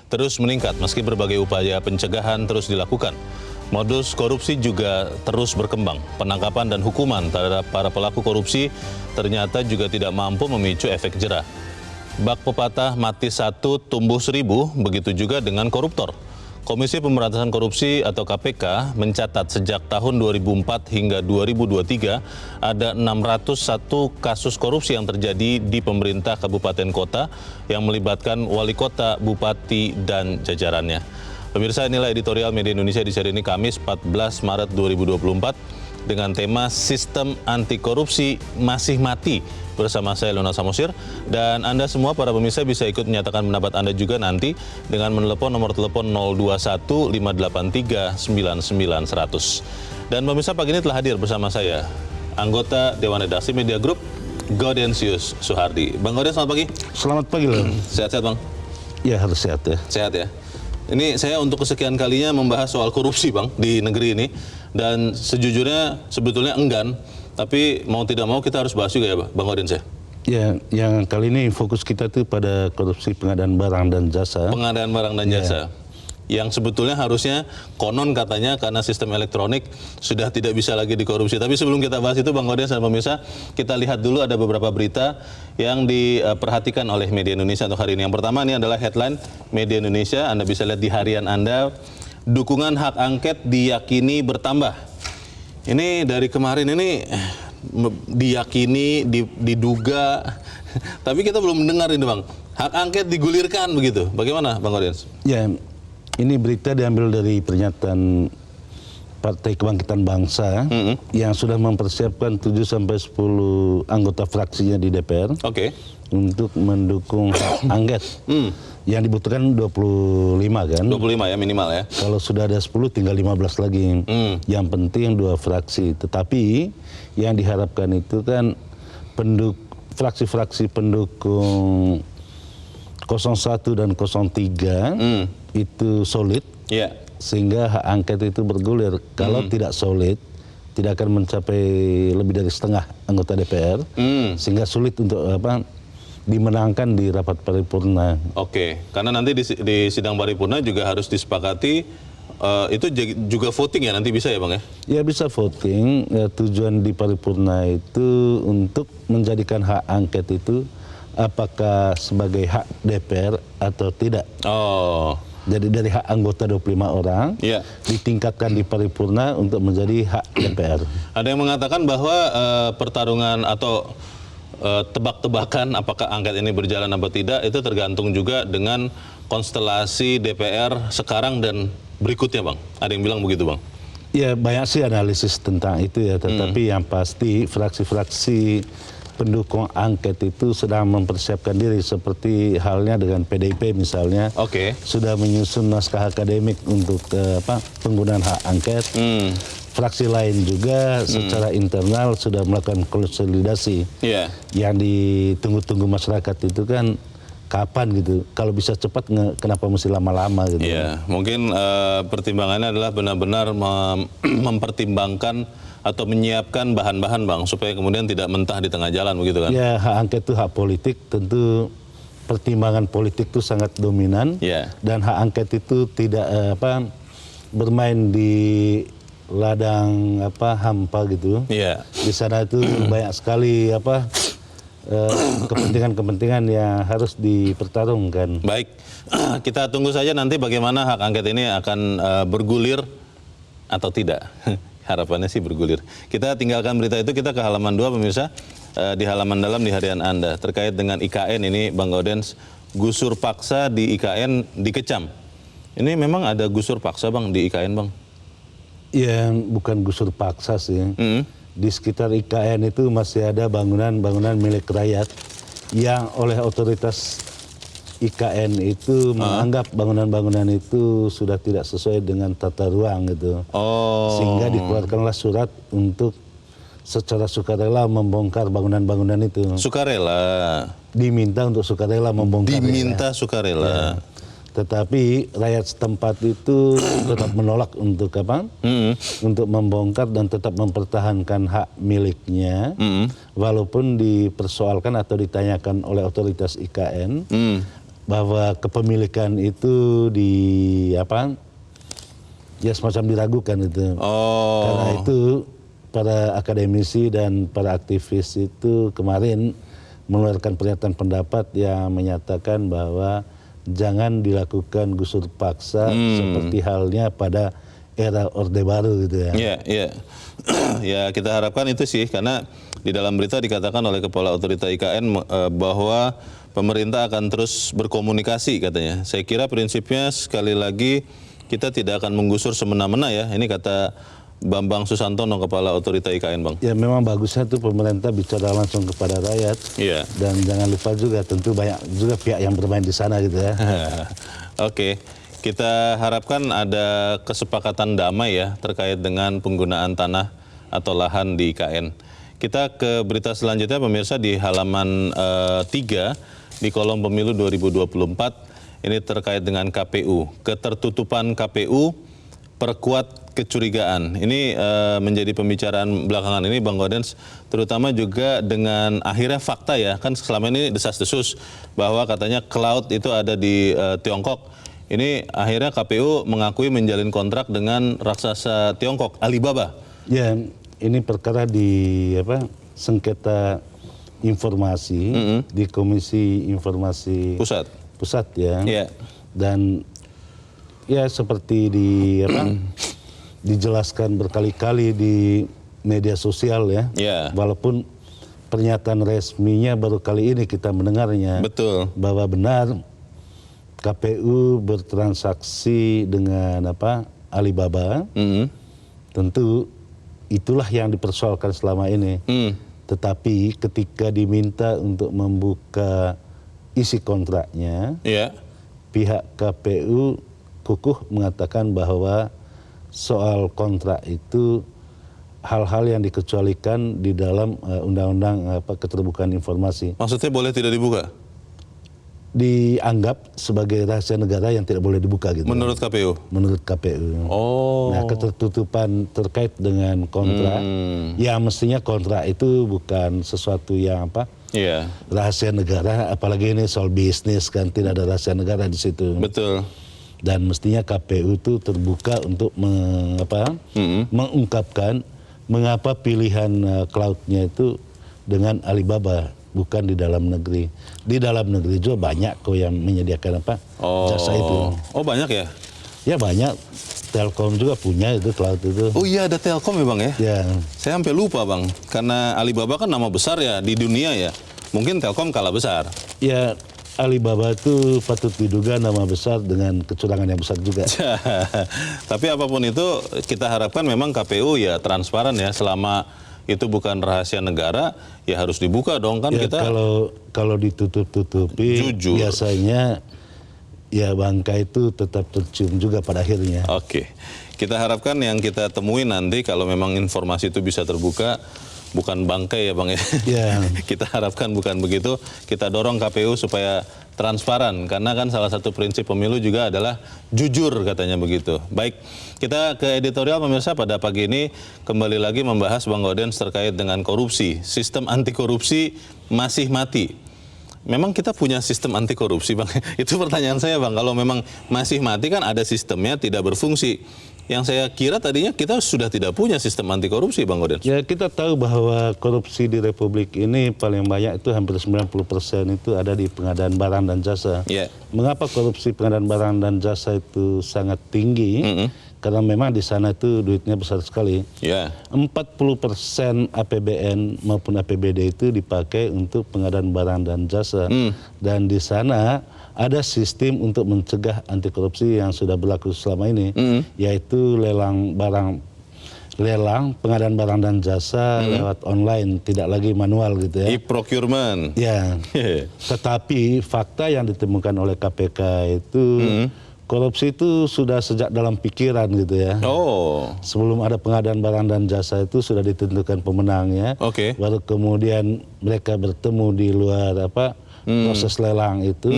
terus meningkat meski berbagai upaya pencegahan terus dilakukan. Modus korupsi juga terus berkembang. Penangkapan dan hukuman terhadap para pelaku korupsi ternyata juga tidak mampu memicu efek jera. Bak pepatah mati satu tumbuh seribu, begitu juga dengan koruptor. Komisi Pemberantasan Korupsi atau KPK mencatat sejak tahun 2004 hingga 2023 ada 601 kasus korupsi yang terjadi di pemerintah kabupaten kota yang melibatkan wali kota, bupati, dan jajarannya. Pemirsa, inilah editorial Media Indonesia di seri ini Kamis 14 Maret 2024 dengan tema Sistem Anti Korupsi Masih Mati bersama saya Lona Samosir, dan Anda semua para pemirsa bisa ikut menyatakan pendapat Anda juga nanti dengan menelepon nomor telepon 021 583 99 100. Dan pemirsa, pagi ini telah hadir bersama saya anggota Dewan Redaksi Media Group Gaudensius Suhardi. Bang Gauden, selamat pagi. Selamat pagi, Lon. Sehat-sehat, Bang? Ya, harus sehat ya. Sehat ya. Ini saya untuk kesekian kalinya membahas soal korupsi, Bang, di negeri ini. Dan sejujurnya sebetulnya enggan, tapi mau tidak mau kita harus bahas juga ya, Bang Gauden. Ya, yang kali ini fokus kita tuh pada korupsi pengadaan barang dan jasa. Pengadaan barang dan jasa. Yang sebetulnya harusnya konon katanya karena sistem elektronik sudah tidak bisa lagi dikorupsi. Tapi sebelum kita bahas itu, Bang Gauden dan pemirsa, kita lihat dulu ada beberapa berita yang diperhatikan oleh Media Indonesia untuk hari ini. Yang pertama ini adalah headline Media Indonesia, Anda bisa lihat di harian Anda, dukungan hak angket diyakini bertambah. Ini dari kemarin ini diyakini, diduga, tapi kita belum mendengar ini, Bang. Hak angket digulirkan begitu. Bagaimana, Bang Gauden? Ya, ini berita diambil dari pernyataan Partai Kebangkitan Bangsa yang sudah mempersiapkan 7-10 anggota fraksinya di DPR untuk mendukung hak angket. Yang dibutuhkan 25 kan? 25 ya minimal ya. Kalau sudah ada 10 tinggal 15 lagi. Yang penting 2 fraksi. Tetapi yang diharapkan itu kan fraksi-fraksi pendukung 01 dan 03 itu solid, sehingga hak angket itu bergulir. Kalau tidak solid, tidak akan mencapai lebih dari setengah anggota DPR, sehingga sulit untuk dimenangkan di rapat paripurna. Karena nanti di sidang paripurna juga harus disepakati, itu juga voting ya, nanti bisa ya, Bang ya? Ya, bisa voting. Ya, tujuan di paripurna itu untuk menjadikan hak angket itu apakah sebagai hak DPR atau tidak. Jadi dari hak anggota 25 orang ditingkatkan di paripurna untuk menjadi hak DPR. Ada yang mengatakan bahwa pertarungan atau tebak-tebakan apakah angket ini berjalan atau tidak itu tergantung juga dengan konstelasi DPR sekarang dan berikutnya, Bang. Ada yang bilang begitu, Bang? Ya, banyak sih analisis tentang itu ya, tetapi yang pasti fraksi-fraksi pendukung angket itu sedang mempersiapkan diri, seperti halnya dengan PDIP misalnya, sudah menyusun naskah akademik untuk penggunaan hak angket. Fraksi lain juga secara internal sudah melakukan konsolidasi. Yang ditunggu-tunggu masyarakat itu kan kapan gitu, kalau bisa cepat kenapa mesti lama-lama gitu. Mungkin pertimbangannya adalah benar-benar mempertimbangkan atau menyiapkan bahan-bahan, Bang, supaya kemudian tidak mentah di tengah jalan begitu kan? Ya, hak angket itu hak politik, tentu pertimbangan politik itu sangat dominan, dan hak angket itu tidak bermain di ladang hampa gitu. Di sana itu banyak sekali kepentingan-kepentingan yang harus dipertarungkan. Baik, kita tunggu saja nanti bagaimana hak angket ini akan bergulir atau tidak. Harapannya sih bergulir. Kita tinggalkan berita itu, kita ke halaman 2, pemirsa. Di halaman dalam di harian Anda terkait dengan IKN ini, Bang Gauden, gusur paksa di IKN dikecam. Ini memang ada gusur paksa, Bang, di IKN, Bang? Ya, bukan gusur paksa sih. Di sekitar IKN itu masih ada bangunan-bangunan milik rakyat yang oleh otoritas IKN itu menganggap bangunan-bangunan itu sudah tidak sesuai dengan tata ruang gitu. Sehingga dikeluarkanlah surat untuk secara sukarela membongkar bangunan-bangunan itu. Sukarela? Diminta untuk sukarela membongkar. Diminta sukarela. Tetapi rakyat setempat itu tetap menolak untuk untuk membongkar dan tetap mempertahankan hak miliknya, walaupun dipersoalkan atau ditanyakan oleh otoritas IKN bahwa kepemilikan itu ya semacam diragukan itu. Karena itu para akademisi dan para aktivis itu kemarin mengeluarkan pernyataan pendapat yang menyatakan bahwa jangan dilakukan gusur paksa seperti halnya pada era Orde Baru gitu ya. Iya, iya. Ya kita harapkan itu sih, karena di dalam berita dikatakan oleh Kepala Otorita IKN bahwa pemerintah akan terus berkomunikasi katanya. Saya kira prinsipnya sekali lagi kita tidak akan menggusur semena-mena ya. Ini kata Bambang Susantono, Kepala Otorita IKN, Bang. Ya memang bagusnya tuh pemerintah bicara langsung kepada rakyat. Iya. Dan jangan lupa juga tentu banyak juga pihak yang bermain di sana gitu ya. Oke, kita harapkan ada kesepakatan damai ya terkait dengan penggunaan tanah atau lahan di IKN. Kita ke berita selanjutnya pemirsa di halaman 3 di kolom pemilu 2024. Ini terkait dengan KPU. Ketertutupan KPU perkuat kecurigaan. Ini menjadi pembicaraan belakangan ini, Bang Gaudens, terutama juga dengan akhirnya fakta ya, kan selama ini desas-desus bahwa katanya cloud itu ada di Tiongkok. Ini akhirnya KPU mengakui menjalin kontrak dengan raksasa Tiongkok, Alibaba. Ya, ini perkara di sengketa informasi di Komisi Informasi Pusat ya. Yeah. Dan ya seperti dijelaskan berkali-kali di media sosial ya. Yeah. Walaupun pernyataan resminya baru kali ini kita mendengarnya. Betul. Bahwa benar KPU bertransaksi dengan Alibaba. Tentu itulah yang dipersoalkan selama ini. Tetapi ketika diminta untuk membuka isi kontraknya, pihak KPU kukuh mengatakan bahwa soal kontrak itu hal-hal yang dikecualikan di dalam undang-undang keterbukaan informasi. Maksudnya boleh tidak dibuka? Dianggap sebagai rahasia negara yang tidak boleh dibuka gitu. Menurut KPU? Menurut KPU. Oh. Nah, ketertutupan terkait dengan kontrak, ya mestinya kontrak itu bukan sesuatu yang rahasia negara, apalagi ini soal bisnis kan, tidak ada rahasia negara di situ. Betul. Dan mestinya KPU itu terbuka untuk mengungkapkan mengapa pilihan cloud-nya itu dengan Alibaba, bukan di dalam negeri. Di dalam negeri juga banyak kok yang menyediakan jasa itu. Oh banyak ya? Ya banyak. Telkom juga punya itu cloud itu. Oh iya, ada Telkom ya Bang ya? Ya. Saya sampai lupa Bang, karena Alibaba kan nama besar ya di dunia ya. Mungkin Telkom kalah besar. Ya, Alibaba itu patut diduga nama besar dengan kecurangan yang besar juga. Tapi apapun itu kita harapkan memang KPU ya transparan ya, selama itu bukan rahasia negara ya harus dibuka dong kan ya, kita. Kalau ditutup-tutupi jujur, biasanya ya bangka itu tetap tercium juga pada akhirnya. Oke. Kita harapkan yang kita temui nanti kalau memang informasi itu bisa terbuka, bukan bangkai ya Bang ya. Yeah. Kita harapkan bukan begitu. Kita dorong KPU supaya transparan, karena kan salah satu prinsip pemilu juga adalah jujur katanya begitu. Baik, kita ke editorial pemirsa pada pagi ini kembali lagi membahas Bang Gaudens terkait dengan korupsi. Sistem anti korupsi masih mati. Memang kita punya sistem anti korupsi Bang? Itu pertanyaan saya Bang, kalau memang masih mati kan ada sistemnya tidak berfungsi. Yang saya kira tadinya kita sudah tidak punya sistem anti korupsi Bang Gaudens. Ya kita tahu bahwa korupsi di Republik ini paling banyak itu hampir 90% itu ada di pengadaan barang dan jasa. Yeah. Mengapa korupsi pengadaan barang dan jasa itu sangat tinggi? Karena memang di sana itu duitnya besar sekali. Yeah. 40% APBN maupun APBD itu dipakai untuk pengadaan barang dan jasa. Dan di sana ada sistem untuk mencegah anti korupsi yang sudah berlaku selama ini, yaitu lelang pengadaan barang dan jasa lewat online, tidak lagi manual gitu ya. E-procurement. Ya. Tetapi fakta yang ditemukan oleh KPK itu korupsi itu sudah sejak dalam pikiran gitu ya. Oh. Sebelum ada pengadaan barang dan jasa itu sudah ditentukan pemenangnya. Oke. Baru kemudian mereka bertemu di luar proses lelang itu,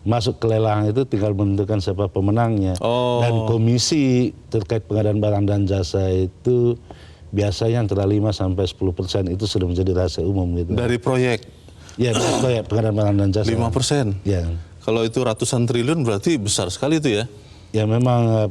masuk ke lelang itu tinggal menentukan siapa pemenangnya. Dan komisi terkait pengadaan barang dan jasa itu biasanya antara 5-10% itu sudah menjadi rahasia umum gitu. Dari proyek? Ya, dari proyek pengadaan barang dan jasa. 5%? Ya. Kalau itu ratusan triliun berarti besar sekali itu ya? Ya memang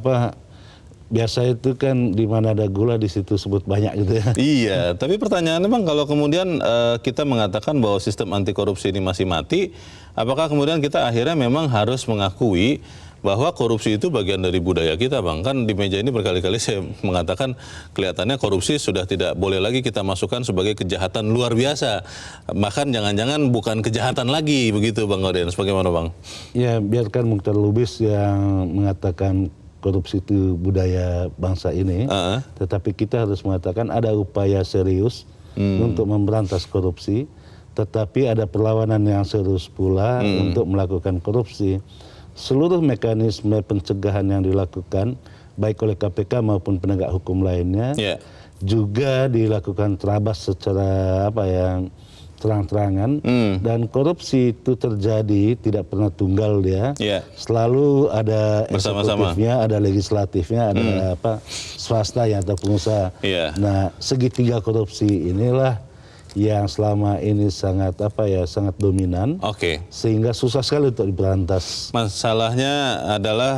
biasa itu kan di mana ada gula di situ sebut banyak gitu ya. Iya, tapi pertanyaannya Bang, kalau kemudian kita mengatakan bahwa sistem anti korupsi ini masih mati, apakah kemudian kita akhirnya memang harus mengakui bahwa korupsi itu bagian dari budaya kita, Bang? Kan di meja ini berkali-kali saya mengatakan kelihatannya korupsi sudah tidak boleh lagi kita masukkan sebagai kejahatan luar biasa. Bahkan jangan-jangan bukan kejahatan lagi, begitu Bang Gaudens. Bagaimana Bang? Ya biarkan Mukhtar Lubis yang mengatakan korupsi itu budaya bangsa ini, tetapi kita harus mengatakan ada upaya serius untuk memberantas korupsi, tetapi ada perlawanan yang serius pula untuk melakukan korupsi. Seluruh mekanisme pencegahan yang dilakukan baik oleh KPK maupun penegak hukum lainnya juga dilakukan terabas secara terang-terangan, dan korupsi itu terjadi tidak pernah tunggal dia, selalu ada eksekutifnya, ada legislatifnya, ada swasta yang atau pengusaha. Nah, segitiga korupsi inilah yang selama ini sangat sangat dominan, sehingga susah sekali untuk diberantas. Masalahnya adalah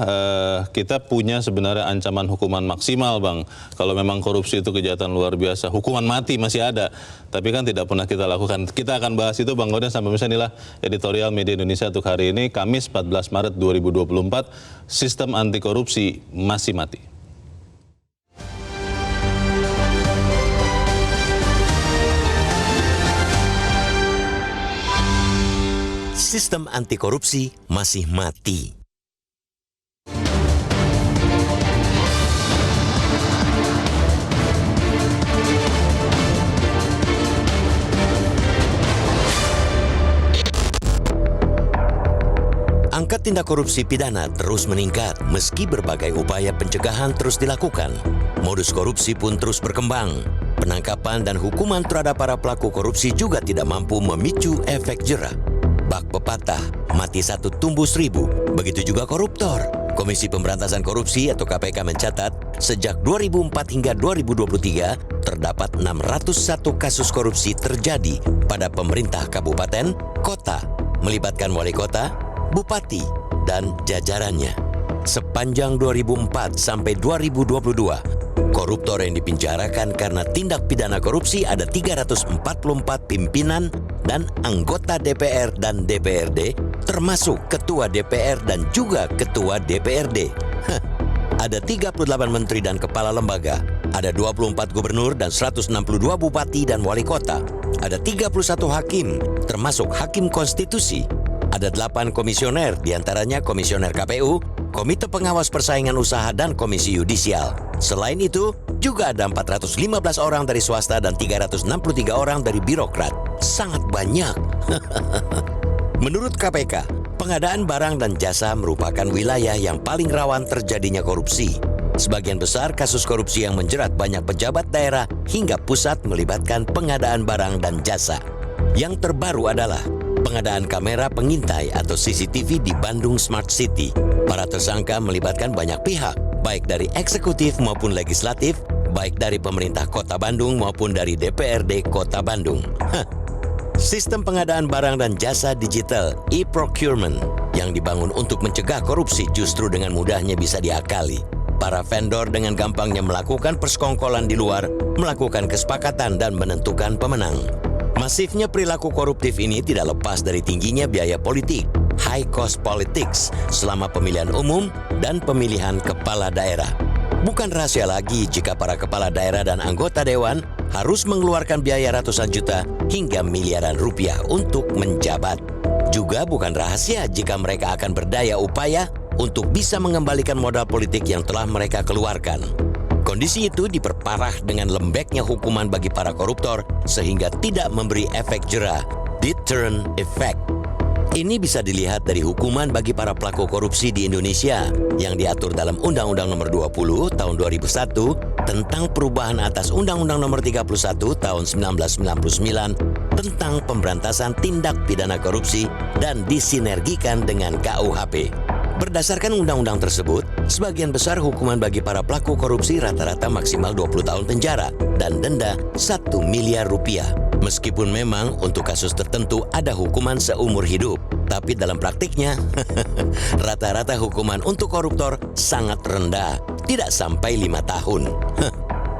kita punya sebenarnya ancaman hukuman maksimal, Bang. Kalau memang korupsi itu kejahatan luar biasa, hukuman mati masih ada, tapi kan tidak pernah kita lakukan. Kita akan bahas itu Bang Gaudens, sampai misalnya inilah editorial Media Indonesia untuk hari ini, Kamis 14 Maret 2024, sistem anti korupsi masih mati. Sistem anti korupsi masih mati. Angka tindak korupsi pidana terus meningkat meski berbagai upaya pencegahan terus dilakukan. Modus korupsi pun terus berkembang. Penangkapan dan hukuman terhadap para pelaku korupsi juga tidak mampu memicu efek jera. Bak pepatah, mati satu tumbuh seribu, begitu juga koruptor. Komisi Pemberantasan Korupsi atau KPK mencatat, sejak 2004 hingga 2023, terdapat 601 kasus korupsi terjadi pada pemerintah kabupaten, kota, melibatkan wali kota, bupati, dan jajarannya. Sepanjang 2004 sampai 2022, koruptor yang dipenjarakan karena tindak pidana korupsi ada 344 pimpinan dan anggota DPR dan DPRD, termasuk ketua DPR dan juga ketua DPRD. Ada 38 menteri dan kepala lembaga, ada 24 gubernur dan 162 bupati dan wali kota, ada 31 hakim, termasuk hakim konstitusi, ada 8 komisioner, diantaranya komisioner KPU, Komite Pengawas Persaingan Usaha dan Komisi Yudisial. Selain itu, juga ada 415 orang dari swasta dan 363 orang dari birokrat. Sangat banyak. Menurut KPK, pengadaan barang dan jasa merupakan wilayah yang paling rawan terjadinya korupsi. Sebagian besar kasus korupsi yang menjerat banyak pejabat daerah hingga pusat melibatkan pengadaan barang dan jasa. Yang terbaru adalah pengadaan kamera pengintai atau CCTV di Bandung Smart City. Para tersangka melibatkan banyak pihak, baik dari eksekutif maupun legislatif, baik dari pemerintah Kota Bandung maupun dari DPRD Kota Bandung. Sistem pengadaan barang dan jasa digital e-procurement yang dibangun untuk mencegah korupsi justru dengan mudahnya bisa diakali. Para vendor dengan gampangnya melakukan persekongkolan di luar, melakukan kesepakatan dan menentukan pemenang. Masifnya perilaku koruptif ini tidak lepas dari tingginya biaya politik, high cost politics, selama pemilihan umum dan pemilihan kepala daerah. Bukan rahasia lagi jika para kepala daerah dan anggota dewan harus mengeluarkan biaya ratusan juta hingga miliaran rupiah untuk menjabat. Juga bukan rahasia jika mereka akan berdaya upaya untuk bisa mengembalikan modal politik yang telah mereka keluarkan. Kondisi itu diperparah dengan lembeknya hukuman bagi para koruptor sehingga tidak memberi efek jera, deterrent effect. Ini bisa dilihat dari hukuman bagi para pelaku korupsi di Indonesia yang diatur dalam Undang-Undang Nomor 20 Tahun 2001 tentang perubahan atas Undang-Undang Nomor 31 Tahun 1999 tentang pemberantasan tindak pidana korupsi dan disinergikan dengan KUHP. Berdasarkan undang-undang tersebut, Sebagian besar hukuman bagi para pelaku korupsi rata-rata maksimal 20 tahun penjara dan denda 1 miliar rupiah. Meskipun memang untuk kasus tertentu ada hukuman seumur hidup, tapi dalam praktiknya rata-rata hukuman untuk koruptor sangat rendah, tidak sampai 5 tahun.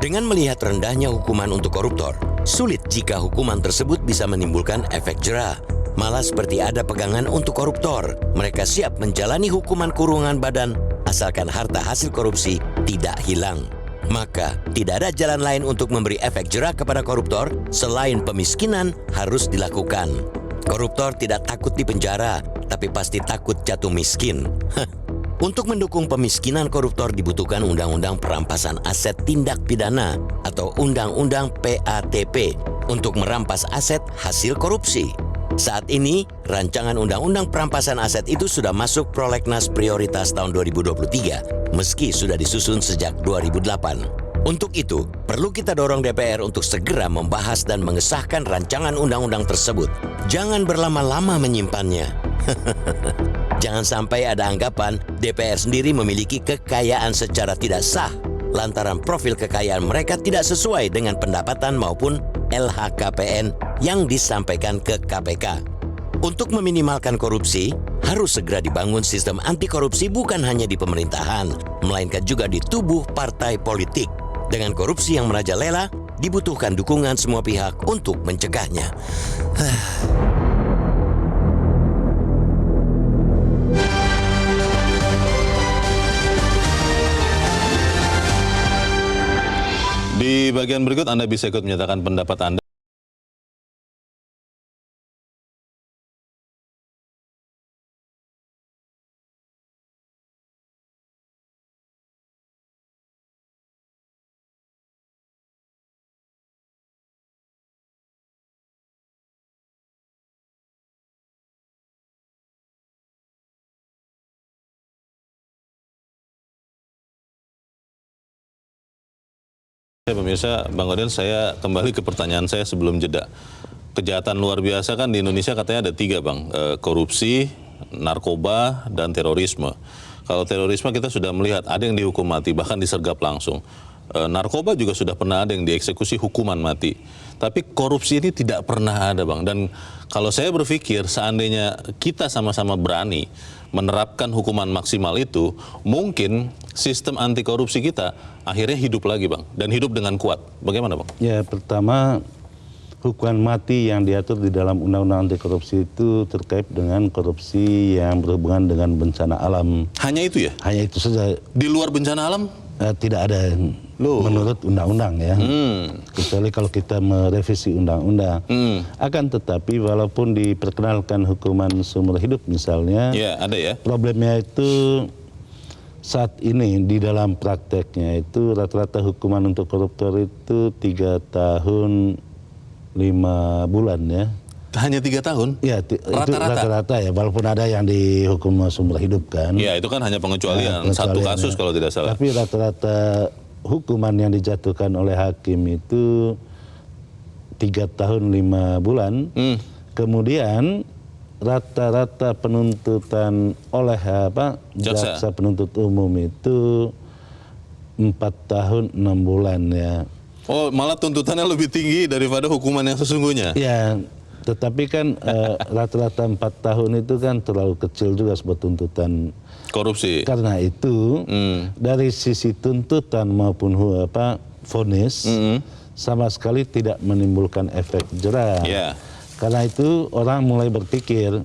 Dengan melihat rendahnya hukuman untuk koruptor, sulit jika hukuman tersebut bisa menimbulkan efek jera. Malah seperti ada pegangan untuk koruptor, mereka siap menjalani hukuman kurungan badan asalkan harta hasil korupsi tidak hilang. Maka tidak ada jalan lain untuk memberi efek jera kepada koruptor selain pemiskinan harus dilakukan. Koruptor tidak takut dipenjara, tapi pasti takut jatuh miskin. Untuk mendukung pemiskinan koruptor dibutuhkan Undang-Undang Perampasan Aset Tindak Pidana atau Undang-Undang PATP untuk merampas aset hasil korupsi. Saat ini, rancangan Undang-Undang Perampasan Aset itu sudah masuk prolegnas prioritas tahun 2023, meski sudah disusun sejak 2008. Untuk itu, perlu kita dorong DPR untuk segera membahas dan mengesahkan rancangan undang-undang tersebut. Jangan berlama-lama menyimpannya. Jangan sampai ada anggapan DPR sendiri memiliki kekayaan secara tidak sah, lantaran profil kekayaan mereka tidak sesuai dengan pendapatan maupun LHKPN yang disampaikan ke KPK. Untuk meminimalkan korupsi, harus segera dibangun sistem anti korupsi bukan hanya di pemerintahan, melainkan juga di tubuh partai politik. Dengan korupsi yang merajalela, dibutuhkan dukungan semua pihak untuk mencegahnya. Di bagian berikut Anda bisa ikut menyatakan pendapat Anda. Pemirsa, Bang Odin, saya kembali ke pertanyaan saya sebelum jeda. Kejahatan luar biasa kan di Indonesia katanya ada 3, Bang. Korupsi, narkoba, dan terorisme. Kalau terorisme kita sudah melihat ada yang dihukum mati, bahkan disergap langsung. Narkoba juga sudah pernah ada yang dieksekusi hukuman mati. Tapi korupsi ini tidak pernah ada, Bang. Dan kalau saya berpikir seandainya kita sama-sama berani menerapkan hukuman maksimal itu, mungkin sistem anti korupsi kita akhirnya hidup lagi, Bang, dan hidup dengan kuat. Bagaimana, Bang? Ya, pertama hukuman mati yang diatur di dalam Undang-Undang Anti Korupsi itu terkait dengan korupsi yang berhubungan dengan bencana alam. Hanya itu ya? Hanya itu saja. Di luar bencana alam? Tidak ada menurut undang-undang ya. Kecuali kalau kita merevisi undang-undang. Akan tetapi walaupun diperkenalkan hukuman seumur hidup misalnya, ya, ada ya. Problemnya itu saat ini di dalam prakteknya itu rata-rata hukuman untuk koruptor itu 3 tahun 5 bulan ya. Hanya 3 tahun? Ya, rata-rata ya, walaupun ada yang dihukum seumur hidup kan. Ya, itu kan hanya pengecualian, satu kasus kalau tidak salah. Tapi rata-rata hukuman yang dijatuhkan oleh hakim itu 3 tahun 5 bulan. Kemudian rata-rata penuntutan oleh jaksa penuntut umum itu 4 tahun 6 bulan ya. Oh, malah tuntutannya lebih tinggi daripada hukuman yang sesungguhnya? Ya, tetapi kan rata-rata 4 tahun itu kan terlalu kecil juga sebuah tuntutan korupsi. Karena itu dari sisi tuntutan maupun vonis sama sekali tidak menimbulkan efek jera. Yeah. Karena itu orang mulai berpikir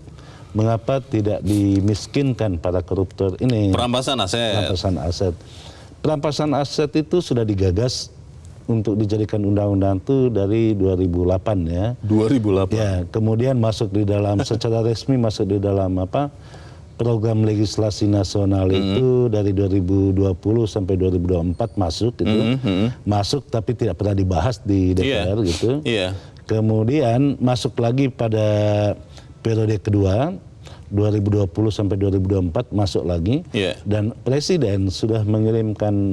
mengapa tidak dimiskinkan para koruptor ini. Perampasan aset. Perampasan aset. Perampasan aset itu sudah digagas untuk dijadikan undang-undang itu dari 2008 ya. 2008. Ya, kemudian masuk di dalam secara resmi masuk di dalam program legislasi nasional itu dari 2020 sampai 2024 masuk gitu. Masuk tapi tidak pernah dibahas di DPR gitu. Kemudian masuk lagi pada periode kedua 2020 sampai 2024 masuk lagi. Dan Presiden sudah mengirimkan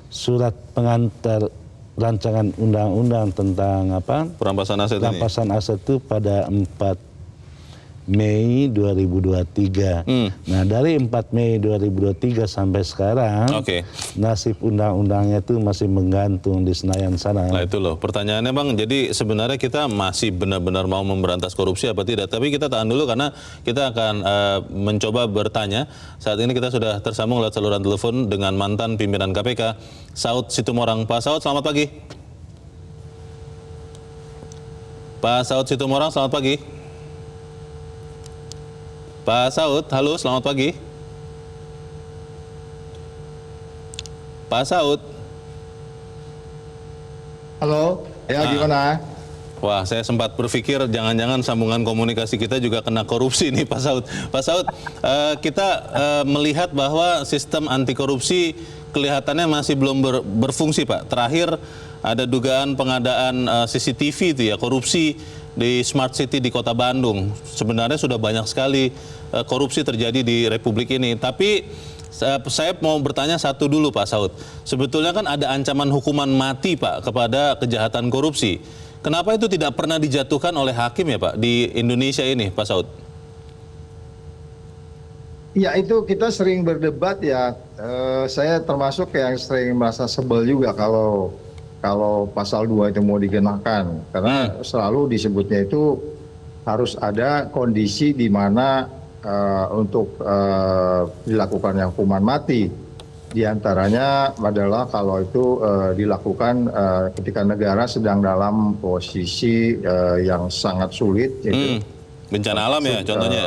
surat pengantar rancangan undang-undang tentang perampasan aset itu pada 4 Mei 2023. Nah, dari 4 Mei 2023 sampai sekarang, nasib undang-undangnya itu masih menggantung di Senayan sana. Nah itu loh, pertanyaannya Bang, jadi sebenarnya kita masih benar-benar mau memberantas korupsi apa tidak? Tapi kita tahan dulu karena kita akan mencoba bertanya. Saat ini kita sudah tersambung lewat saluran telepon dengan mantan pimpinan KPK, Saud Situmorang. Pak Saud, selamat pagi. Pak Saud Situmorang, selamat pagi. Pak Saud, halo, selamat pagi. Pak Saud. Halo, ya gimana? Wah, saya sempat berpikir jangan-jangan sambungan komunikasi kita juga kena korupsi nih Pak Saud. Pak Saud, kita melihat bahwa sistem anti korupsi kelihatannya masih belum berfungsi Pak. Terakhir ada dugaan pengadaan CCTV itu ya, korupsi di Smart City di Kota Bandung. Sebenarnya sudah banyak sekali korupsi terjadi di Republik ini. Tapi saya mau bertanya satu dulu Pak Saud. Sebetulnya kan ada ancaman hukuman mati Pak kepada kejahatan korupsi. Kenapa itu tidak pernah dijatuhkan oleh hakim ya Pak di Indonesia ini Pak Saud? Ya itu kita sering berdebat ya. Saya termasuk yang sering merasa sebel juga kalau pasal 2 itu mau dikenakan. Karena selalu disebutnya itu harus ada kondisi di mana untuk dilakukannya hukuman mati. Di antaranya adalah kalau itu dilakukan ketika negara sedang dalam posisi yang sangat sulit. Yaitu bencana alam ya contohnya?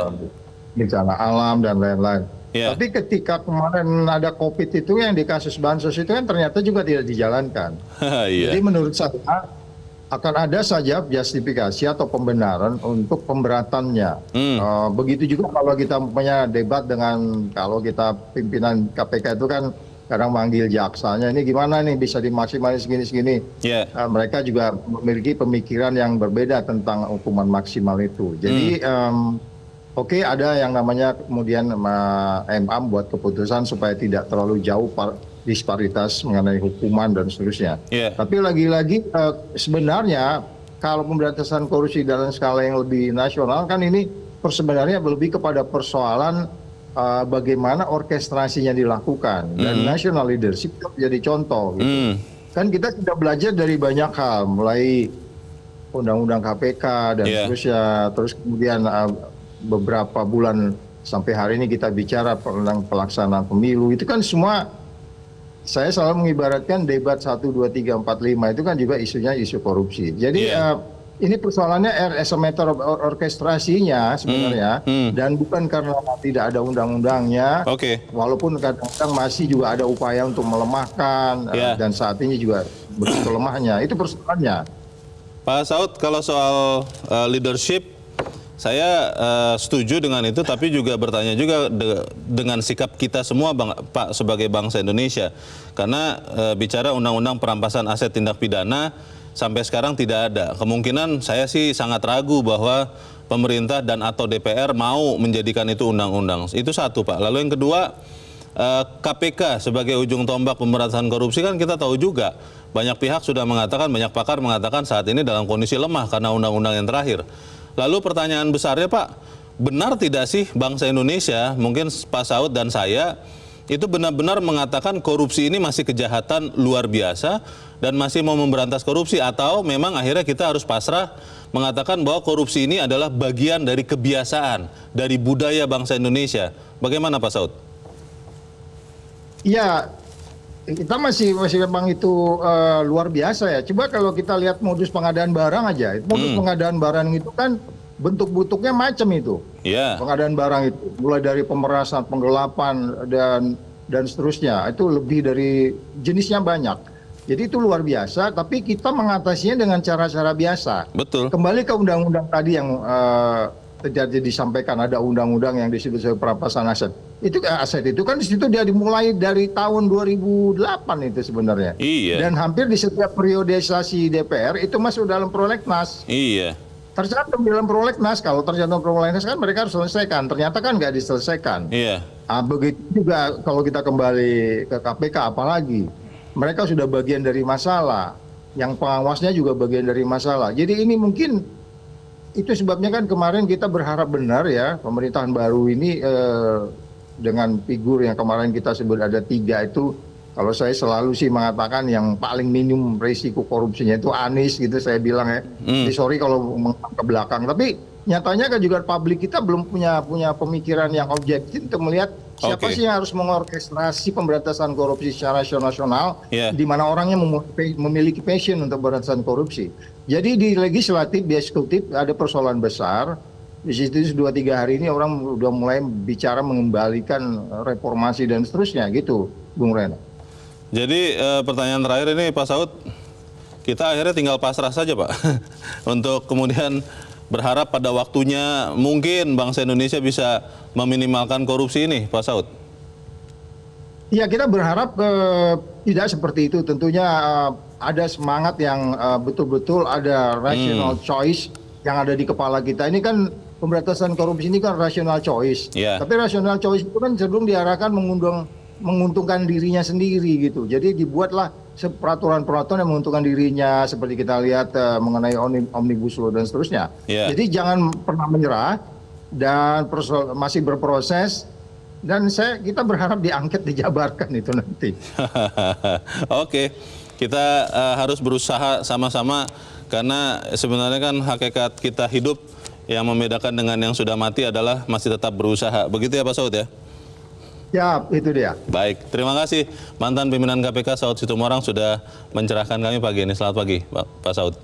Bencana alam dan lain-lain. Yeah. Tapi ketika kemarin ada COVID itu yang di kasus Bansos itu kan ternyata juga tidak dijalankan. Yeah. Jadi menurut saya akan ada saja justifikasi atau pembenaran untuk pemberatannya. Begitu juga kalau kita punya debat dengan kalau kita pimpinan KPK itu kan kadang manggil jaksanya ini gimana nih bisa dimaksimalin segini-segini. Yeah. Mereka juga memiliki pemikiran yang berbeda tentang hukuman maksimal itu. Jadi Oke, ada yang namanya kemudian MA buat keputusan supaya tidak terlalu jauh disparitas mengenai hukuman dan seterusnya. Yeah. Tapi lagi-lagi sebenarnya kalau pemberantasan korupsi dalam skala yang lebih nasional kan ini sebenarnya lebih kepada persoalan bagaimana orkestrasinya dilakukan dan national leadership jadi contoh. Gitu. Kan kita sudah belajar dari banyak hal, mulai undang-undang KPK dan seterusnya, terus kemudian beberapa bulan sampai hari ini kita bicara tentang pelaksanaan pemilu, itu kan semua saya selalu mengibaratkan debat 1, 2, 3, 4, 5 itu kan juga isunya isu korupsi. Jadi ini persoalannya as a matter of orkestrasinya sebenarnya dan bukan karena tidak ada undang-undangnya, walaupun kadang-kadang masih juga ada upaya untuk melemahkan dan saat ini juga begitu lemahnya, itu persoalannya. Pak Saud, kalau soal leadership saya setuju dengan itu, tapi juga bertanya juga dengan sikap kita semua Pak sebagai bangsa Indonesia. Karena bicara undang-undang perampasan aset tindak pidana sampai sekarang tidak ada. Kemungkinan saya sih sangat ragu bahwa pemerintah dan atau DPR mau menjadikan itu undang-undang. Itu satu Pak. Lalu yang kedua, KPK sebagai ujung tombak pemberantasan korupsi kan kita tahu juga. Banyak pihak sudah mengatakan, banyak pakar mengatakan saat ini dalam kondisi lemah karena undang-undang yang terakhir. Lalu pertanyaan besarnya Pak, benar tidak sih bangsa Indonesia, mungkin Pak Saud dan saya, itu benar-benar mengatakan korupsi ini masih kejahatan luar biasa dan masih mau memberantas korupsi, atau memang akhirnya kita harus pasrah mengatakan bahwa korupsi ini adalah bagian dari kebiasaan, dari budaya bangsa Indonesia. Bagaimana Pak Saud? Ya, kita masih memang itu luar biasa ya. Coba kalau kita lihat modus pengadaan barang aja, modus pengadaan barang itu kan bentuk-bentuknya macam itu. Pengadaan barang itu mulai dari pemerasan, penggelapan dan seterusnya. Itu lebih dari jenisnya banyak. Jadi itu luar biasa, tapi kita mengatasinya dengan cara-cara biasa. Betul. Kembali ke undang-undang tadi yang terjadi disampaikan, ada undang-undang yang disebut sebagai perampasan aset. Itu aset itu kan di situ dia dimulai dari tahun 2008 itu sebenarnya. Iya. Dan hampir di setiap periodisasi DPR itu masuk dalam prolegnas. Iya. Tercantum dalam prolegnas, kalau tercantum prolegnas kan mereka harus selesaikan. Ternyata kan nggak diselesaikan. Iya. Begitu juga kalau kita kembali ke KPK apalagi. Mereka sudah bagian dari masalah. Yang pengawasnya juga bagian dari masalah. Jadi ini mungkin itu sebabnya kan kemarin kita berharap benar ya pemerintahan baru ini dengan figur yang kemarin kita sebut ada 3 itu, kalau saya selalu sih mengatakan yang paling minim risiko korupsinya itu Anies gitu saya bilang ya. Jadi sorry kalau ke belakang, tapi nyatanya kan juga publik kita belum punya pemikiran yang objektif untuk melihat siapa sih yang harus mengorkestrasi pemberantasan korupsi secara nasional, di mana orangnya memiliki passion untuk pemberantasan korupsi. Jadi di legislatif, di eksekutif ada persoalan besar. Di situ 2-3 hari ini orang udah mulai bicara mengembalikan reformasi dan seterusnya gitu, Bung Reno. Jadi pertanyaan terakhir ini Pak Saud, kita akhirnya tinggal pasrah saja Pak untuk kemudian berharap pada waktunya mungkin bangsa Indonesia bisa meminimalkan korupsi ini, Pak Saud. Ya, kita berharap tidak seperti itu. Tentunya ada semangat yang betul-betul ada rational choice yang ada di kepala kita. Ini kan pemberantasan korupsi ini kan rational choice. Tapi rational choice itu kan cenderung diarahkan menguntungkan dirinya sendiri gitu. Jadi dibuatlah peraturan-peraturan yang menguntungkan dirinya, seperti kita lihat mengenai Omnibus Law dan seterusnya. Jadi jangan pernah menyerah dan masih berproses. Dan kita berharap diangket, dijabarkan itu nanti. Oke, kita harus berusaha sama-sama karena sebenarnya kan hakikat kita hidup yang membedakan dengan yang sudah mati adalah masih tetap berusaha. Begitu ya Pak Saud ya? Ya, itu dia. Baik, terima kasih mantan pimpinan KPK Saud Situmorang sudah mencerahkan kami pagi ini. Selamat pagi Pak Saud.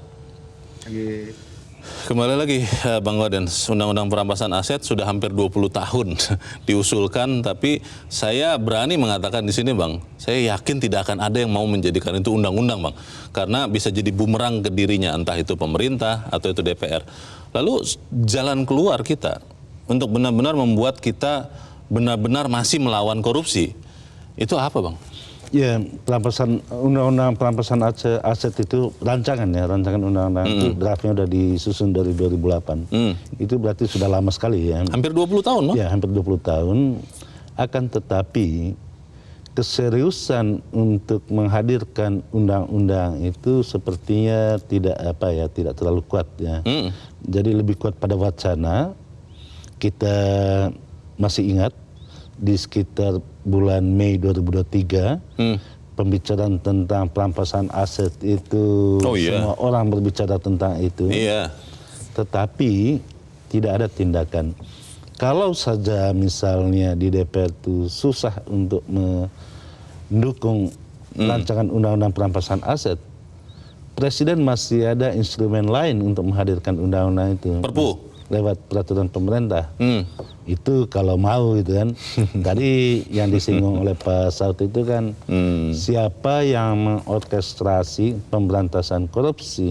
Pagi. Kembali lagi Bang Gaudens, Undang-Undang Perampasan Aset sudah hampir 20 tahun diusulkan, tapi saya berani mengatakan di sini Bang, saya yakin tidak akan ada yang mau menjadikan itu undang-undang Bang, karena bisa jadi bumerang ke dirinya, entah itu pemerintah atau itu DPR. Lalu jalan keluar kita untuk benar-benar membuat kita benar-benar masih melawan korupsi, itu apa Bang? Ya, undang-undang perampasan aset itu rancangan undang-undang itu draftnya udah disusun dari 2008. Itu berarti sudah lama sekali ya. Hampir 20 tahun, no? Ya, hampir 20 tahun. Akan tetapi keseriusan untuk menghadirkan undang-undang itu sepertinya tidak terlalu kuat ya. Jadi lebih kuat pada wacana. Kita masih ingat di sekitar bulan Mei 2023 pembicaraan tentang perampasan aset itu semua orang berbicara tentang itu. Tetapi tidak ada tindakan. Kalau saja misalnya di DPR itu susah untuk mendukung rancangan undang-undang perampasan aset, Presiden masih ada instrumen lain untuk menghadirkan undang-undang itu. Perpu? Lewat peraturan pemerintah. Itu kalau mau gitu kan. Tadi yang disinggung oleh Pak Saud itu kan siapa yang mengorkestrasi pemberantasan korupsi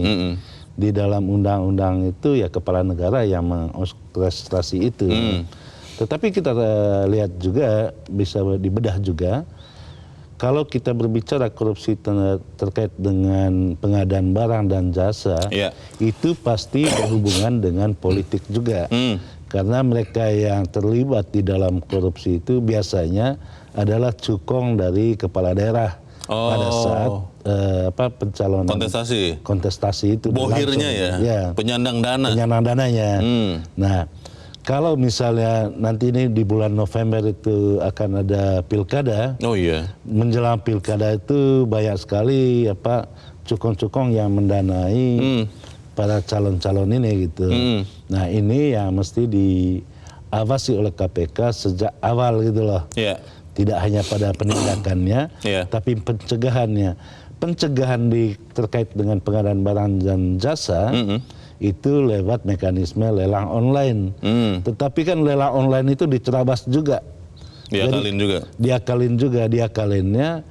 di dalam undang-undang itu ya kepala negara yang mengorkestrasi itu. Tetapi kita lihat juga bisa dibedah juga. Kalau kita berbicara korupsi terkait dengan pengadaan barang dan jasa, itu pasti berhubungan dengan politik juga. Karena mereka yang terlibat di dalam korupsi itu biasanya adalah cukong dari kepala daerah pada saat pencalonan kontestasi itu. Bohirnya ya, penyandang dana. Penyandang dananya. Nah, kalau misalnya nanti ini di bulan November itu akan ada pilkada, menjelang pilkada itu banyak sekali cukong-cukong yang mendanai para calon-calon ini gitu. Nah ini yang mesti diawasi oleh KPK sejak awal gitu loh. Tidak hanya pada penindakannya, tapi pencegahannya. Pencegahan terkait dengan pengadaan barang dan jasa itu lewat mekanisme lelang online. Tetapi kan lelang online itu diterabas juga. Diakalin juga. Diakalinnya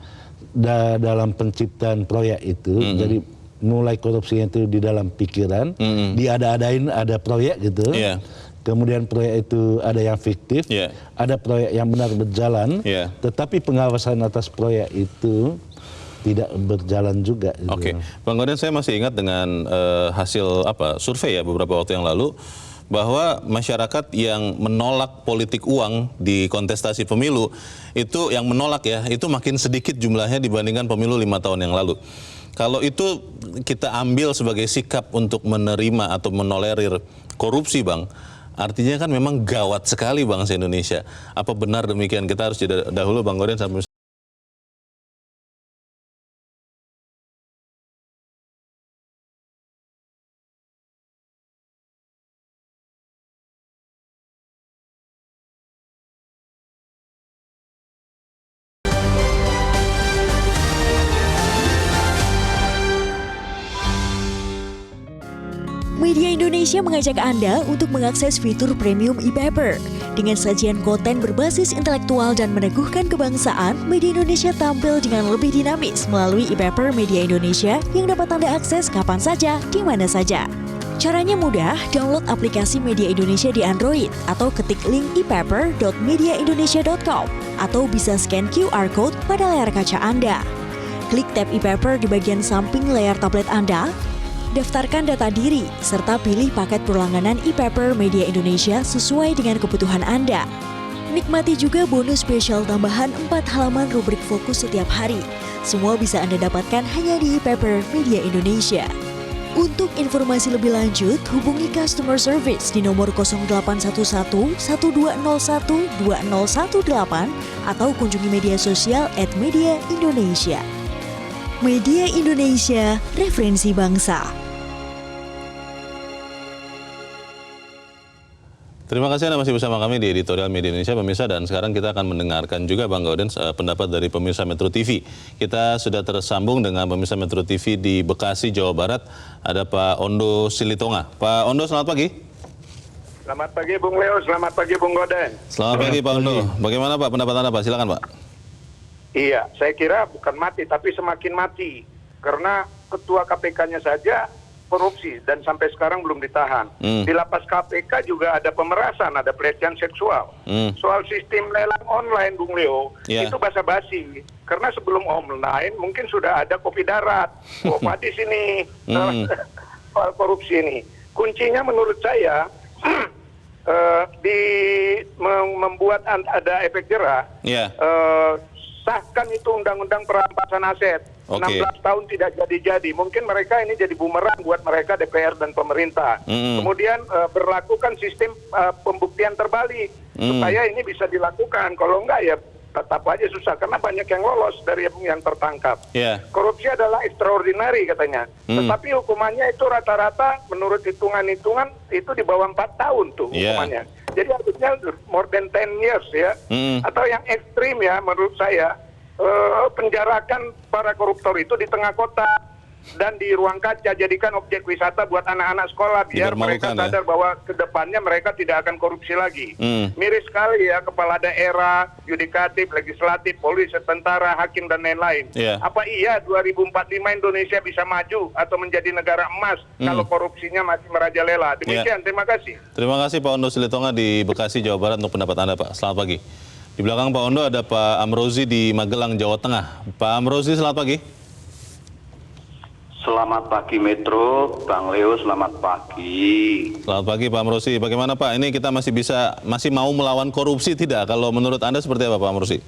dalam penciptaan proyek itu. Jadi mulai korupsinya itu di dalam pikiran. Diada-adain ada proyek gitu. Kemudian proyek itu ada yang fiktif. Ada proyek yang benar berjalan. Tetapi pengawasan atas proyek itu tidak berjalan juga. Gitu. Bang Gaudens, saya masih ingat dengan hasil survei ya beberapa waktu yang lalu bahwa masyarakat yang menolak politik uang di kontestasi pemilu itu yang menolak ya itu makin sedikit jumlahnya dibandingkan pemilu 5 tahun yang lalu. Kalau itu kita ambil sebagai sikap untuk menerima atau menolerir korupsi, Bang. Artinya kan memang gawat sekali bangsa Indonesia. Apa benar demikian? Kita harus jeda dahulu, Bang Goden, sampai Media Indonesia mengajak Anda untuk mengakses fitur premium e-paper. Dengan sajian konten berbasis intelektual dan meneguhkan kebangsaan, Media Indonesia tampil dengan lebih dinamis melalui e-paper Media Indonesia yang dapat Anda akses kapan saja, di mana saja. Caranya mudah, download aplikasi Media Indonesia di Android atau ketik link e-paper.mediaindonesia.com atau bisa scan QR Code pada layar kaca Anda. Klik tab e-paper di bagian samping layar tablet Anda, daftarkan data diri, serta pilih paket berlangganan e-paper Media Indonesia sesuai dengan kebutuhan Anda. Nikmati juga bonus spesial tambahan 4 halaman rubrik fokus setiap hari. Semua bisa Anda dapatkan hanya di e-paper Media Indonesia. Untuk informasi lebih lanjut, hubungi customer service di nomor 0811 1201 2018 atau kunjungi media sosial @Media Indonesia. Media Indonesia, referensi bangsa. terima kasih Anda masih bersama kami di editorial Media Indonesia, pemirsa, dan sekarang kita akan mendengarkan juga, Bang Goden, pendapat dari pemirsa Metro TV. Kita sudah tersambung dengan pemirsa Metro TV di Bekasi, Jawa Barat. Ada Pak Ondo Silitonga. Pak Ondo, selamat pagi. Selamat pagi Bung Leo, selamat pagi Bung Goden. Selamat pagi Pak Ondo. Bagaimana Pak pendapat Anda, Pak? Silakan Pak. Iya, saya kira bukan mati tapi semakin mati. Karena ketua KPK-nya saja korupsi dan sampai sekarang belum ditahan. Di lapas KPK juga ada pemerasan, ada pelecehan seksual. Soal sistem lelang online, Bung Leo, itu basa-basi. Karena sebelum online mungkin sudah ada kopi darat, di sini soal korupsi ini. Kuncinya menurut saya membuat ada efek jerah. Sahkan itu undang-undang perampasan aset. 16 tahun tidak jadi-jadi. Mungkin mereka ini jadi bumerang buat mereka DPR dan pemerintah. Kemudian berlakukan sistem pembuktian terbalik supaya ini bisa dilakukan. Kalau enggak ya tetap aja susah karena banyak yang lolos dari yang tertangkap. Korupsi adalah extraordinary katanya. Tetapi hukumannya itu rata-rata menurut hitungan-hitungan itu di bawah 4 tahun tuh hukumannya. Jadi harusnya more than 10 years ya. Atau yang ekstrim ya menurut saya, penjarakan para koruptor itu di tengah kota dan di ruang kaca, jadikan objek wisata buat anak-anak sekolah biar mereka sadar bahwa kedepannya mereka tidak akan korupsi lagi. Miris sekali ya, kepala daerah, yudikatif, legislatif, polisi, tentara, hakim dan lain-lain. Apa iya 2045 Indonesia bisa maju atau menjadi negara emas kalau korupsinya masih merajalela? Demikian, terima kasih. Terima kasih Pak Ondo Silitonga di Bekasi, Jawa Barat untuk pendapat Anda, Pak. Selamat pagi. Di belakang Pak Ondo ada Pak Amrozi di Magelang, Jawa Tengah. Pak Amrozi, selamat pagi. Selamat pagi Metro, Bang Leo, selamat pagi. Selamat pagi Pak Amrozi. Bagaimana Pak? Ini kita masih mau melawan korupsi tidak? Kalau menurut Anda seperti apa Pak Amrozi?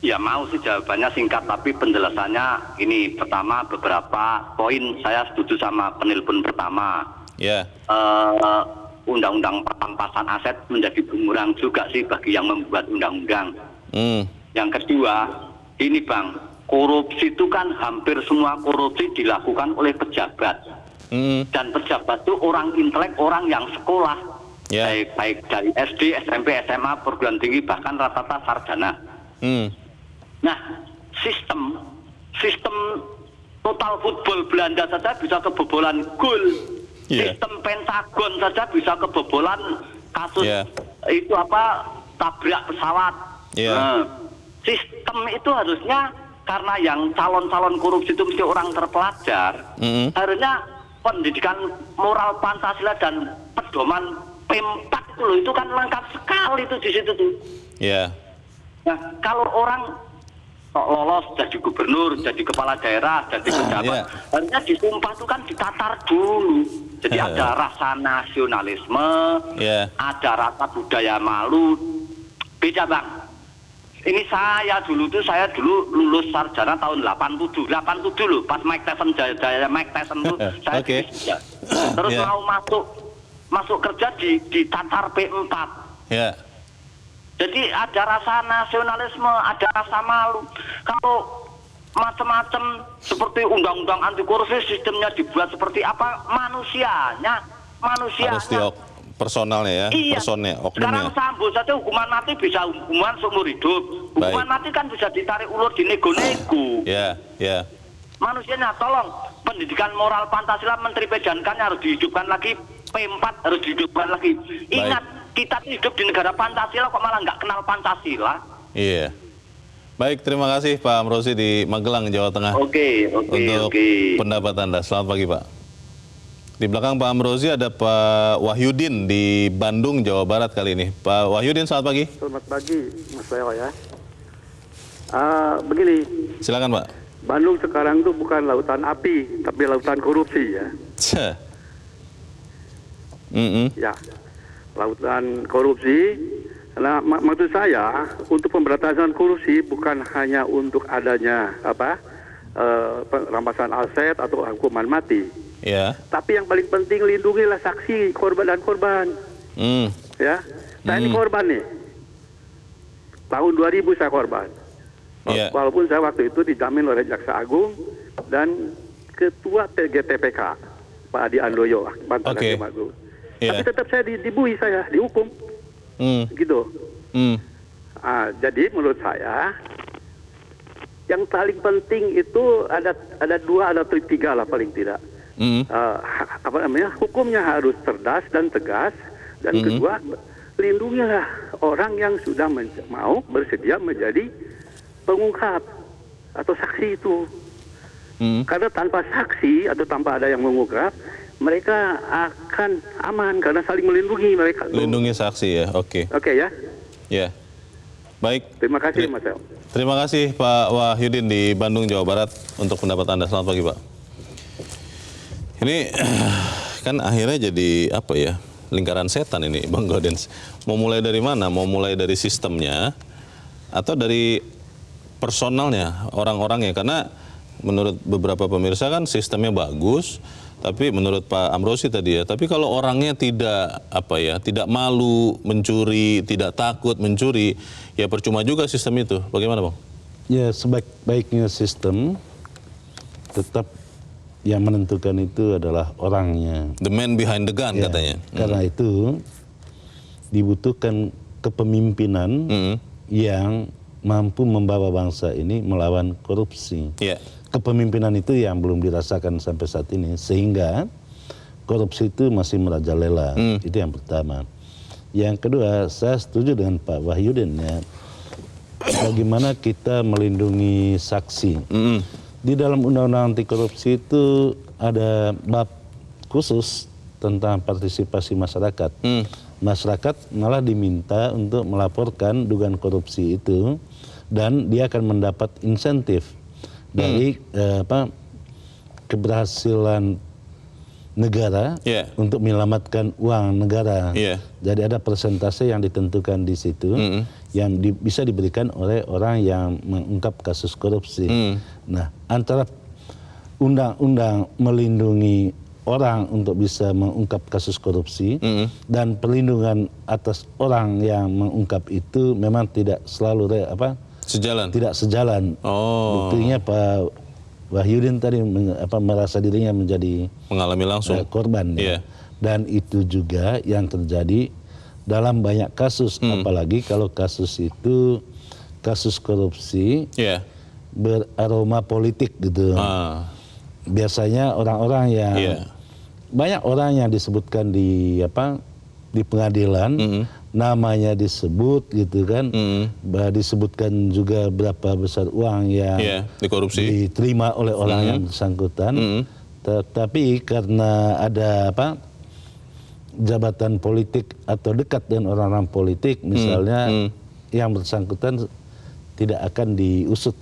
Ya mau sih, jawabannya singkat, tapi penjelasannya ini. Pertama, beberapa poin saya setuju sama penelpon pertama. Undang-undang perampasan aset menjadi bumerang juga sih bagi yang membuat undang-undang. Yang kedua, ini Bang, korupsi itu kan hampir semua korupsi dilakukan oleh pejabat. Dan pejabat itu orang intelek, orang yang sekolah. Baik dari SD, SMP, SMA, perguruan tinggi, bahkan rata-rata sarjana. Nah, sistem total football Belanda saja bisa kebobolan gol. Sistem Pentagon saja bisa kebobolan kasus itu tabrak pesawat. Sistem itu harusnya, karena yang calon-calon korupsi itu mesti orang terpelajar, harusnya pendidikan moral Pancasila dan pedoman P4 itu kan lengkap sekali itu di situ tuh. Nah, kalau orang lolos jadi gubernur, jadi kepala daerah, jadi pejabat, harusnya disumpah itu kan ditatar dulu. Jadi ada rasa nasionalisme, ada rasa budaya malu. Beda Bang. Ini saya dulu lulus sarjana tahun 87 loh, pas Mike Tyson tuh saya terus mau masuk masuk kerja ditatar P4. Ya. Jadi ada rasa nasionalisme, ada rasa malu. Kalau macam-macam seperti undang-undang anti korupsi sistemnya dibuat seperti apa, manusianya Harus personalnya ya, iya. personnya, Sekarang oknumnya. Sambo saja hukuman mati bisa hukuman seumur hidup. Hukuman mati kan bisa ditarik ulur di nego-nego. Ya, ya. Manusianya tolong, pendidikan moral Pancasila Menteri Pedankan harus dihidupkan lagi, P4 harus dihidupkan lagi. Ingat, kita hidup di negara Pancasila kok malah nggak kenal Pancasila. Iya. Baik, terima kasih Pak Amrozi di Magelang, Jawa Tengah. Oke. Untuk pendapat Anda. Selamat pagi, Pak. Di belakang Pak Amrozi ada Pak Wahyudin di Bandung, Jawa Barat kali ini. Pak Wahyudin, selamat pagi. Selamat pagi, Mas Leo ya. Begini. Silakan, Pak. Bandung sekarang itu bukan lautan api, tapi lautan korupsi ya. Ya, lautan korupsi. Nah, maksud saya untuk pemberantasan korupsi bukan hanya untuk adanya perampasan aset atau hukuman mati. Ya. Tapi yang paling penting lindungilah saksi, korban dan korban. Ya, saya ini korban nih. Tahun 2000 saya korban. Walaupun saya waktu itu dijamin oleh Jaksa Agung dan Ketua TGTPK Pak Adi Andoyo, mantan Hakim Agung. Tapi tetap saya dibuih, saya dihukum. Gitu. Jadi menurut saya yang paling penting itu ada dua atau tiga lah paling tidak. Hukumnya harus cerdas dan tegas, dan kedua lindungilah orang yang sudah mau bersedia menjadi pengungkap atau saksi itu. Karena tanpa saksi atau tanpa ada yang mengungkap, mereka akan aman karena saling melindungi mereka. Lindungi saksi ya, oke. Oke ya. Ya. Baik. Terima kasih Mas El. Terima kasih Pak Wahyudin di Bandung, Jawa Barat untuk pendapat Anda. Selamat pagi, Pak. Ini kan akhirnya jadi apa ya, lingkaran setan ini Bang Gaudens. Mau mulai dari mana? Mau mulai dari sistemnya atau dari personalnya, orang-orangnya? Karena menurut beberapa pemirsa kan sistemnya bagus, tapi menurut Pak Amrozi tadi ya, tapi kalau orangnya tidak malu mencuri, tidak takut mencuri, ya percuma juga sistem itu. Bagaimana, Bang? Ya, sebaik-baiknya sistem tetap yang menentukan itu adalah orangnya. The man behind the gun, katanya. Karena itu dibutuhkan kepemimpinan yang mampu membawa bangsa ini melawan korupsi. Kepemimpinan itu yang belum dirasakan sampai saat ini, sehingga korupsi itu masih merajalela. Itu yang pertama. Yang kedua, saya setuju dengan Pak Wahyudin ya, bagaimana kita melindungi saksi. Di dalam undang-undang anti korupsi itu ada bab khusus tentang partisipasi masyarakat. Masyarakat malah diminta untuk melaporkan dugaan korupsi itu, dan dia akan mendapat insentif dari keberhasilan negara untuk menyelamatkan uang negara. Jadi ada persentase yang ditentukan di situ yang bisa diberikan oleh orang yang mengungkap kasus korupsi. Nah, antara undang-undang melindungi orang untuk bisa mengungkap kasus korupsi dan perlindungan atas orang yang mengungkap itu memang tidak selalu sejalan. Tidak sejalan. Buktinya Pak Wahyudin tadi merasa dirinya menjadi mengalami langsung korban. Dan itu juga yang terjadi dalam banyak kasus, apalagi kalau kasus itu kasus korupsi beraroma politik gitu. Biasanya orang-orang yang banyak orang yang disebutkan di pengadilan, namanya disebut gitu kan, disebutkan juga berapa besar uang yang dikorupsi, diterima oleh orang yang bersangkutan. Tetapi karena ada jabatan politik atau dekat dengan orang-orang politik, misalnya yang bersangkutan tidak akan diusut.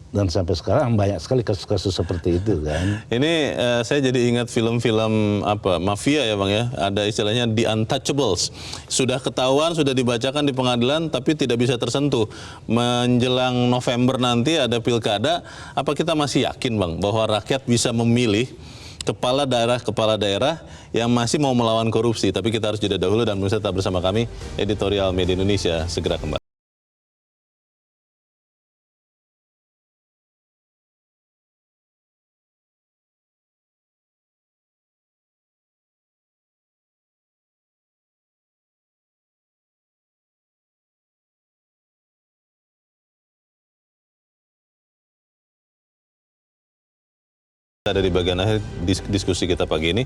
Dan sampai sekarang banyak sekali kasus-kasus seperti itu kan. Ini saya jadi ingat film-film mafia ya Bang ya. Ada istilahnya The Untouchables. Sudah ketahuan, sudah dibacakan di pengadilan tapi tidak bisa tersentuh. Menjelang November nanti ada pilkada, apa kita masih yakin Bang bahwa rakyat bisa memilih kepala daerah yang masih mau melawan korupsi. Tapi kita harus jeda dahulu dan tetap bersama kami, Editorial Media Indonesia segera kembali. Ada di bagian akhir diskusi kita pagi ini,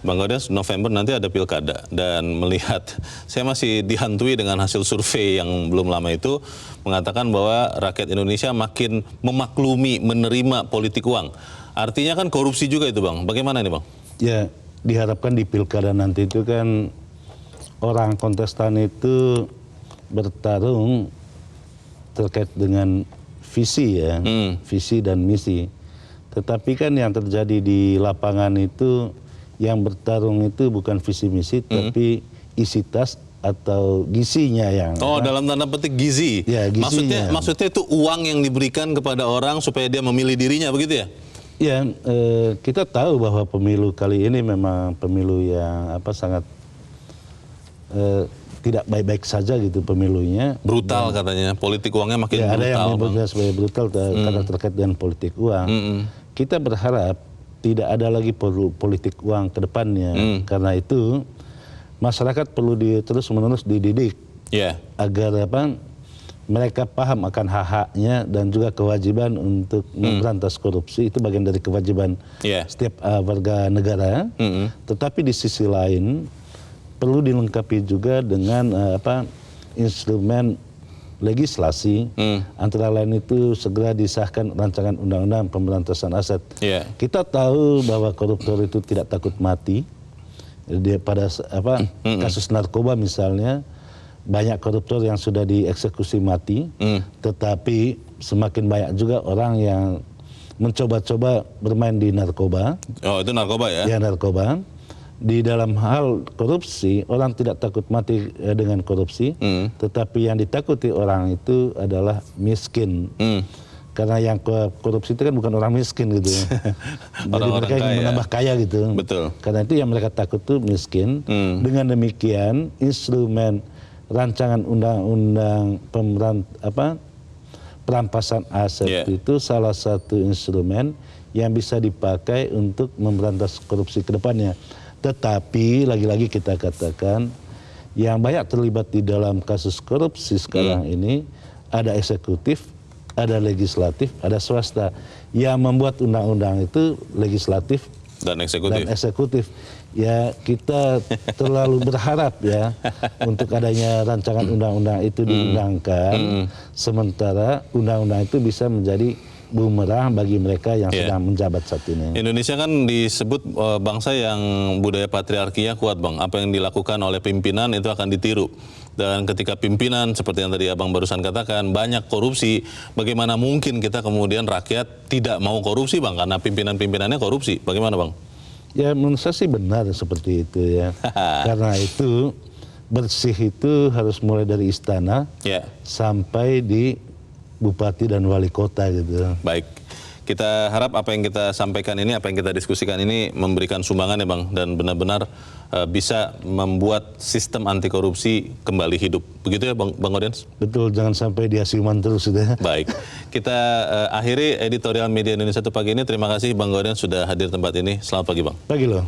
Bang Gaudens, November nanti ada pilkada, dan melihat saya masih dihantui dengan hasil survei yang belum lama itu mengatakan bahwa rakyat Indonesia makin memaklumi menerima politik uang. Artinya kan korupsi juga itu, Bang. Bagaimana ini, Bang? Ya, diharapkan di pilkada nanti itu kan orang kontestan itu bertarung terkait dengan visi ya, visi dan misi. Tetapi kan yang terjadi di lapangan itu yang bertarung itu bukan visi misi, tapi isi tas atau gizinya yang. Oh, dalam tanda petik gizi. Ya, gizinya. Maksudnya itu uang yang diberikan kepada orang supaya dia memilih dirinya, begitu ya? Ya, kita tahu bahwa pemilu kali ini memang pemilu yang sangat tidak baik-baik saja gitu pemilunya. Brutal katanya, politik uangnya makin brutal. Ada yang menyebutnya sebagai brutal karena terkait dengan politik uang. Kita berharap tidak ada lagi politik uang ke depannya. Karena itu masyarakat perlu terus-menerus dididik agar mereka paham akan hak-haknya dan juga kewajiban untuk memberantas korupsi. Itu bagian dari kewajiban setiap warga negara. Tetapi di sisi lain perlu dilengkapi juga dengan instrumen legislasi, antara lain itu segera disahkan rancangan undang-undang pemberantasan aset. Kita tahu bahwa koruptor itu tidak takut mati. Dia pada kasus narkoba misalnya, banyak koruptor yang sudah dieksekusi mati, tetapi semakin banyak juga orang yang mencoba-coba bermain di narkoba. Oh, itu narkoba ya? Ya, narkoba. Di dalam hal korupsi, orang tidak takut mati dengan korupsi, tetapi yang ditakuti orang itu adalah miskin. Karena yang korupsi itu kan bukan orang miskin gitu. Jadi mereka ingin menambah kaya gitu. Betul. Karena itu yang mereka takut itu miskin. Dengan demikian, instrumen rancangan undang-undang perampasan aset itu salah satu instrumen yang bisa dipakai untuk memberantas korupsi ke depannya. Tetapi lagi-lagi kita katakan yang banyak terlibat di dalam kasus korupsi sekarang ini ada eksekutif, ada legislatif, ada swasta. Yang membuat undang-undang itu legislatif dan eksekutif. Ya, kita terlalu berharap ya untuk adanya rancangan undang-undang itu diundangkan, sementara undang-undang itu bisa menjadi bumerang bagi mereka yang sedang menjabat saat ini. Indonesia kan disebut bangsa yang budaya patriarkinya kuat, Bang. Apa yang dilakukan oleh pimpinan itu akan ditiru. Dan ketika pimpinan, seperti yang tadi Abang barusan katakan, banyak korupsi, bagaimana mungkin kita kemudian rakyat tidak mau korupsi, Bang? Karena pimpinan-pimpinannya korupsi. Bagaimana, Bang? Ya, menurut saya sih benar seperti itu ya. Karena itu, bersih itu harus mulai dari istana sampai di bupati dan wali kota gitu. Baik, kita harap apa yang kita sampaikan ini, apa yang kita diskusikan ini memberikan sumbangan ya, Bang, dan benar-benar bisa membuat sistem anti korupsi kembali hidup. Begitu ya, Bang Gaudens? Betul, jangan sampai dia siuman terus gitu ya. Baik, kita akhiri Editorial Media Indonesia pagi ini. Terima kasih Bang Gaudens sudah hadir tempat ini. Selamat pagi, Bang. Pagi loh.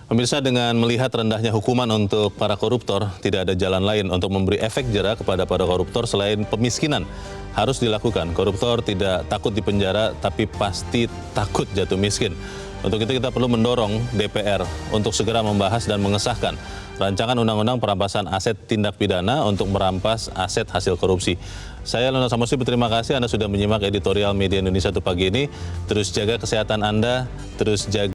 Pemirsa, dengan melihat rendahnya hukuman untuk para koruptor, tidak ada jalan lain untuk memberi efek jera kepada para koruptor selain pemiskinan harus dilakukan. Koruptor tidak takut dipenjara, tapi pasti takut jatuh miskin. Untuk itu kita perlu mendorong DPR untuk segera membahas dan mengesahkan rancangan undang-undang perampasan aset tindak pidana untuk merampas aset hasil korupsi. Saya Leonard Samusi berterima kasih Anda sudah menyimak Editorial Media Indonesia pagi ini. Terus jaga kesehatan Anda, terus jaga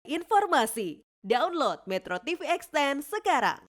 informasi. Download Metro TV Extend sekarang.